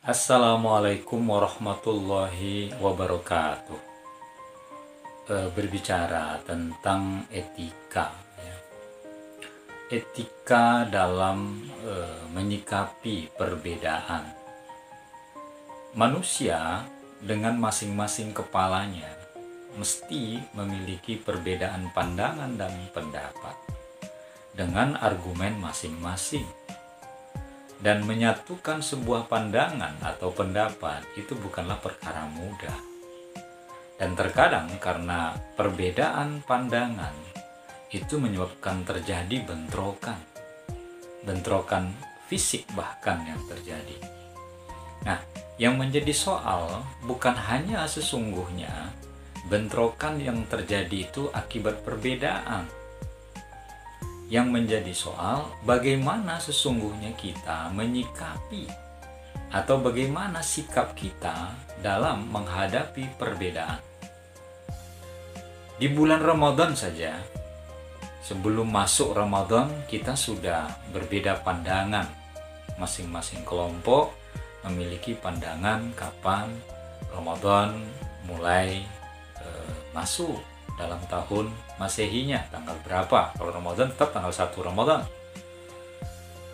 Assalamualaikum warahmatullahi wabarakatuh. Berbicara tentang etika, ya. Etika dalam menyikapi perbedaan. Manusia dengan masing-masing kepalanya mesti memiliki perbedaan pandangan dan pendapat dengan argumen masing-masing. Dan menyatukan sebuah pandangan atau pendapat itu bukanlah perkara mudah. Dan terkadang karena perbedaan pandangan itu menyebabkan terjadi bentrokan fisik bahkan yang terjadi. Nah, yang menjadi soal bukan hanya sesungguhnya bentrokan yang terjadi itu akibat perbedaan. Yang menjadi soal, bagaimana sesungguhnya kita menyikapi atau bagaimana sikap kita dalam menghadapi perbedaan. Di bulan Ramadan saja, sebelum masuk Ramadan, kita sudah berbeda pandangan. Masing-masing kelompok memiliki pandangan kapan Ramadan mulai masuk dalam tahun Masehinya, tanggal berapa. Kalau Ramadan tetap tanggal 1 Ramadan.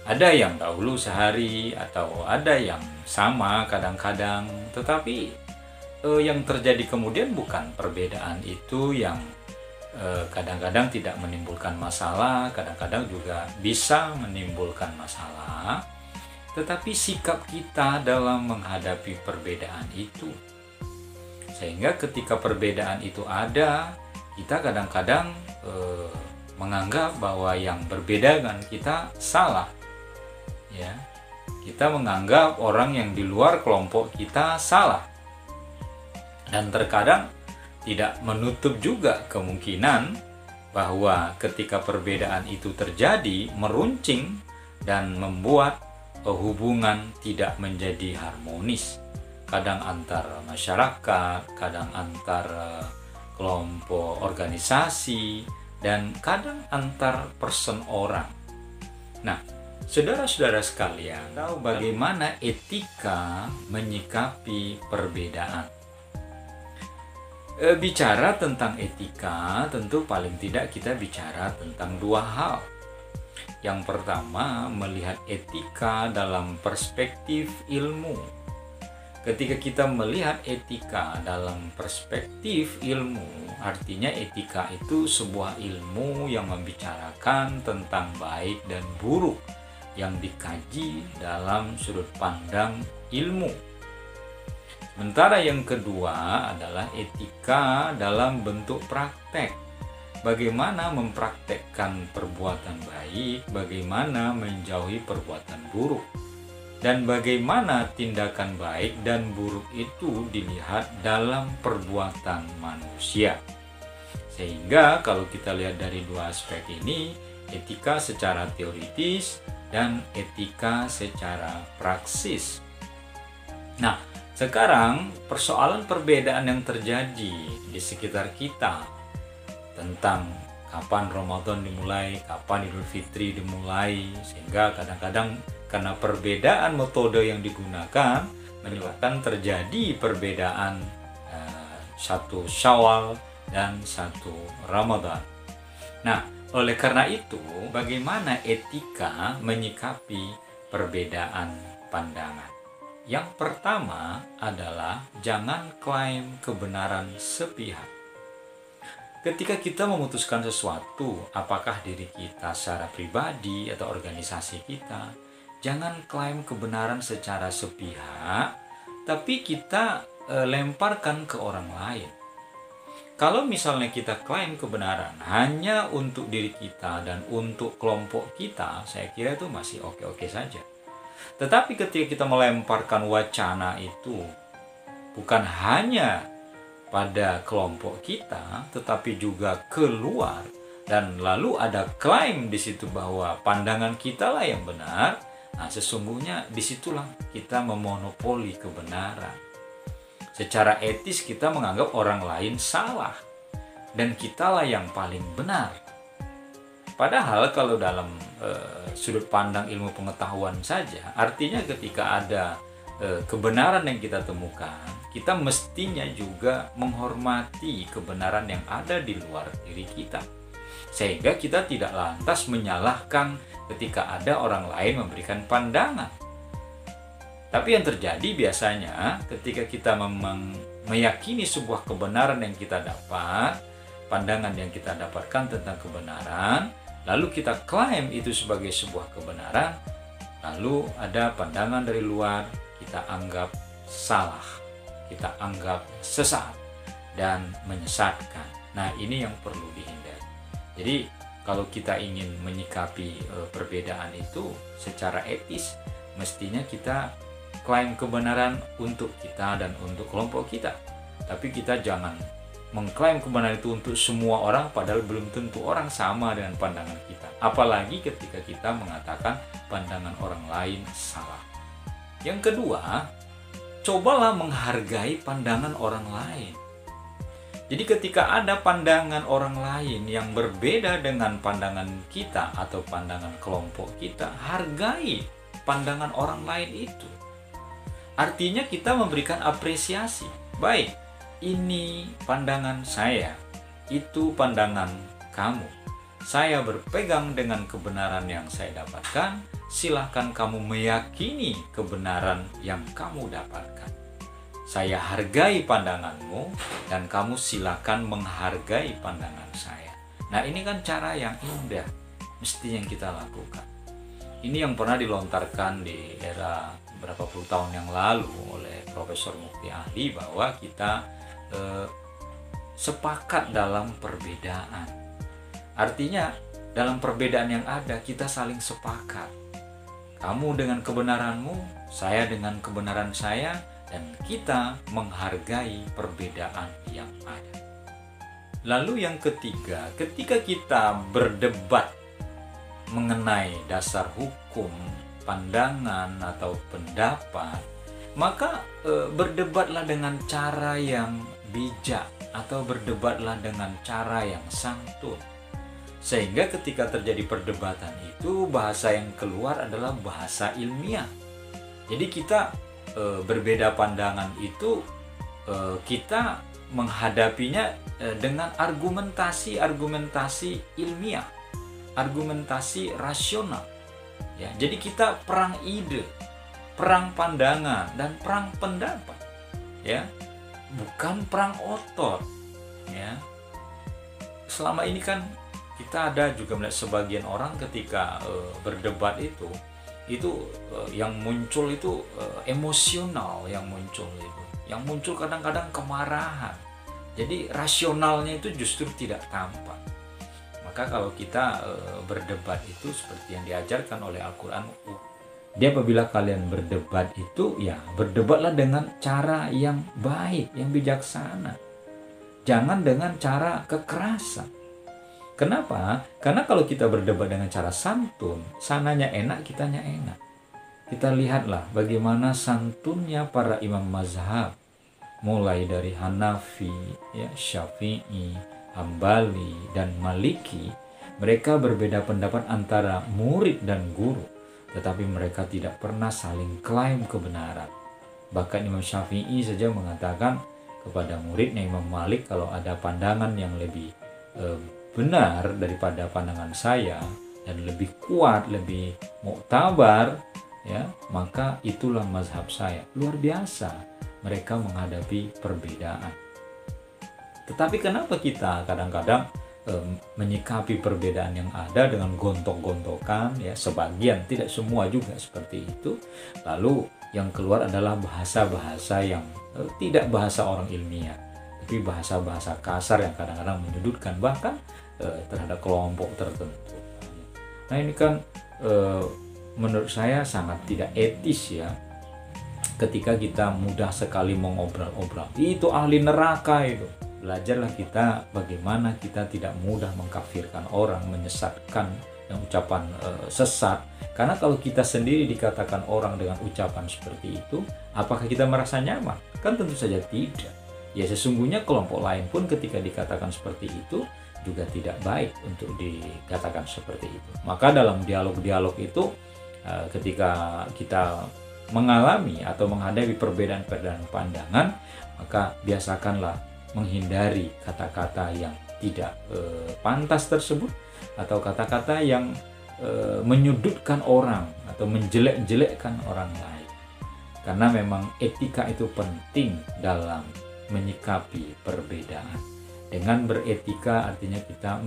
Ada yang dahulu sehari atau ada yang sama kadang-kadang. Tetapi yang terjadi kemudian bukan perbedaan itu yang kadang-kadang tidak menimbulkan masalah, kadang-kadang juga bisa menimbulkan masalah. Tetapi sikap kita dalam menghadapi perbedaan itu. Sehingga ketika perbedaan itu ada, kita kadang-kadang menganggap bahwa yang berbeda dengan kita salah, ya. Kita menganggap orang yang di luar kelompok kita salah, dan terkadang tidak menutup juga kemungkinan bahwa ketika perbedaan itu terjadi meruncing dan membuat hubungan tidak menjadi harmonis, kadang antar masyarakat, kadang antar kelompok organisasi, dan kadang antar person orang. Nah, saudara-saudara sekalian, tahu bagaimana etika menyikapi perbedaan? Bicara tentang etika, tentu paling tidak kita bicara tentang dua hal. Yang pertama, melihat etika dalam perspektif ilmu. Ketika kita melihat etika dalam perspektif ilmu, artinya etika itu sebuah ilmu yang membicarakan tentang baik dan buruk yang dikaji dalam sudut pandang ilmu. Sementara yang kedua adalah etika dalam bentuk praktek. Bagaimana mempraktekkan perbuatan baik, bagaimana menjauhi perbuatan buruk. Dan bagaimana tindakan baik dan buruk itu dilihat dalam perbuatan manusia. Sehingga kalau kita lihat dari dua aspek ini, etika secara teoritis dan etika secara praksis. Nah, sekarang persoalan perbedaan yang terjadi di sekitar kita tentang kapan Ramadan dimulai, kapan Idul Fitri dimulai, sehingga kadang-kadang karena perbedaan metode yang digunakan menyebabkan terjadi perbedaan satu Syawal dan satu Ramadan. Nah, oleh karena itu, bagaimana etika menyikapi perbedaan pandangan? Yang pertama adalah jangan klaim kebenaran sepihak. Ketika kita memutuskan sesuatu, apakah diri kita secara pribadi atau organisasi kita, jangan klaim kebenaran secara sepihak, tapi kita lemparkan ke orang lain. Kalau misalnya kita klaim kebenaran hanya untuk diri kita dan untuk kelompok kita, saya kira itu masih oke-oke saja. Tetapi ketika kita melemparkan wacana itu bukan hanya pada kelompok kita, tetapi juga keluar, dan lalu ada klaim di situ bahwa pandangan kita lah yang benar, nah sesungguhnya disitulah kita memonopoli kebenaran. Secara etis kita menganggap orang lain salah, dan kitalah yang paling benar. Padahal kalau dalam sudut pandang ilmu pengetahuan saja, artinya ketika ada kebenaran yang kita temukan, kita mestinya juga menghormati kebenaran yang ada di luar diri kita. Sehingga kita tidak lantas menyalahkan ketika ada orang lain memberikan pandangan. Tapi yang terjadi biasanya ketika kita memang meyakini sebuah kebenaran yang kita dapat, pandangan yang kita dapatkan tentang kebenaran, lalu kita klaim itu sebagai sebuah kebenaran, lalu ada pandangan dari luar, kita anggap salah, kita anggap sesat dan menyesatkan. Nah, ini yang perlu dihindari. Jadi kalau kita ingin menyikapi perbedaan itu secara etis, mestinya kita klaim kebenaran untuk kita dan untuk kelompok kita. Tapi kita jangan mengklaim kebenaran itu untuk semua orang, padahal belum tentu orang sama dengan pandangan kita. Apalagi ketika kita mengatakan pandangan orang lain salah. Yang kedua, cobalah menghargai pandangan orang lain. Jadi ketika ada pandangan orang lain yang berbeda dengan pandangan kita atau pandangan kelompok kita, hargai pandangan orang lain itu. Artinya kita memberikan apresiasi. Baik, ini pandangan saya, itu pandangan kamu. Saya berpegang dengan kebenaran yang saya dapatkan, silahkan kamu meyakini kebenaran yang kamu dapatkan. Saya hargai pandanganmu dan kamu silakan menghargai pandangan saya. Nah, ini kan cara yang indah mesti yang kita lakukan. Ini yang pernah dilontarkan di era beberapa puluh tahun yang lalu oleh Profesor Mukti Ahli, bahwa kita sepakat dalam perbedaan. Artinya dalam perbedaan yang ada kita saling sepakat. Kamu dengan kebenaranmu, saya dengan kebenaran saya, dan kita menghargai perbedaan yang ada. Lalu yang ketiga, ketika kita berdebat mengenai dasar hukum, pandangan atau pendapat, maka berdebatlah dengan cara yang bijak atau berdebatlah dengan cara yang santun. Sehingga ketika terjadi perdebatan itu, bahasa yang keluar adalah bahasa ilmiah. Jadi kita berbeda pandangan itu, kita menghadapinya dengan argumentasi ilmiah, argumentasi rasional. Ya, jadi kita perang ide, perang pandangan, dan perang pendapat. Ya, bukan perang otot. Ya, selama ini kan kita ada juga melihat sebagian orang ketika berdebat itu yang muncul itu emosional, yang muncul kadang-kadang kemarahan. Jadi rasionalnya itu justru tidak tampak. Maka kalau kita berdebat itu seperti yang diajarkan oleh Al-Quran, dia apabila kalian berdebat itu, ya berdebatlah dengan cara yang baik, yang bijaksana, jangan dengan cara kekerasan. Kenapa? Karena kalau kita berdebat dengan cara santun, sananya enak, kitanya enak. Kita lihatlah bagaimana santunnya para imam mazhab, mulai dari Hanafi, ya, Syafi'i, Hambali, dan Maliki. Mereka berbeda pendapat antara murid dan guru, tetapi mereka tidak pernah saling klaim kebenaran. Bahkan Imam Syafi'i saja mengatakan kepada muridnya Imam Malik, kalau ada pandangan yang lebih benar daripada pandangan saya dan lebih kuat, lebih muktabar, ya, maka itulah mazhab saya. Luar biasa mereka menghadapi perbedaan. Tetapi kenapa kita kadang-kadang menyikapi perbedaan yang ada dengan gontok-gontokan, ya, sebagian, tidak semua juga seperti itu. Lalu yang keluar adalah bahasa-bahasa yang tidak bahasa orang ilmiah, tapi bahasa-bahasa kasar yang kadang-kadang menyudutkan bahkan terhadap kelompok tertentu. Nah, ini kan menurut saya sangat tidak etis, ya, ketika kita mudah sekali mengobrol-obrol itu ahli neraka itu. Belajarlah kita bagaimana kita tidak mudah mengkafirkan orang, menyesatkan dengan ucapan sesat. Karena kalau kita sendiri dikatakan orang dengan ucapan seperti itu, apakah kita merasa nyaman? Kan tentu saja tidak. Ya, sesungguhnya kelompok lain pun ketika dikatakan seperti itu juga tidak baik untuk dikatakan seperti itu. Maka dalam dialog-dialog itu, ketika kita mengalami atau menghadapi perbedaan-perbedaan pandangan, maka biasakanlah menghindari kata-kata yang tidak pantas tersebut, atau kata-kata yang menyudutkan orang atau menjelek-jelekkan orang lain. Karena memang etika itu penting dalam menyikapi perbedaan. Dengan beretika artinya kita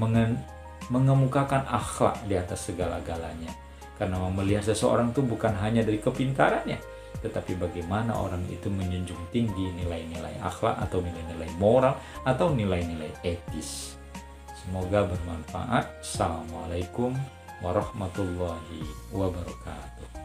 mengemukakan akhlak di atas segala-galanya. Karena melihat seseorang itu bukan hanya dari kepintarannya, tetapi bagaimana orang itu menjunjung tinggi nilai-nilai akhlak atau nilai-nilai moral atau nilai-nilai etis. Semoga bermanfaat. Assalamualaikum warahmatullahi wabarakatuh.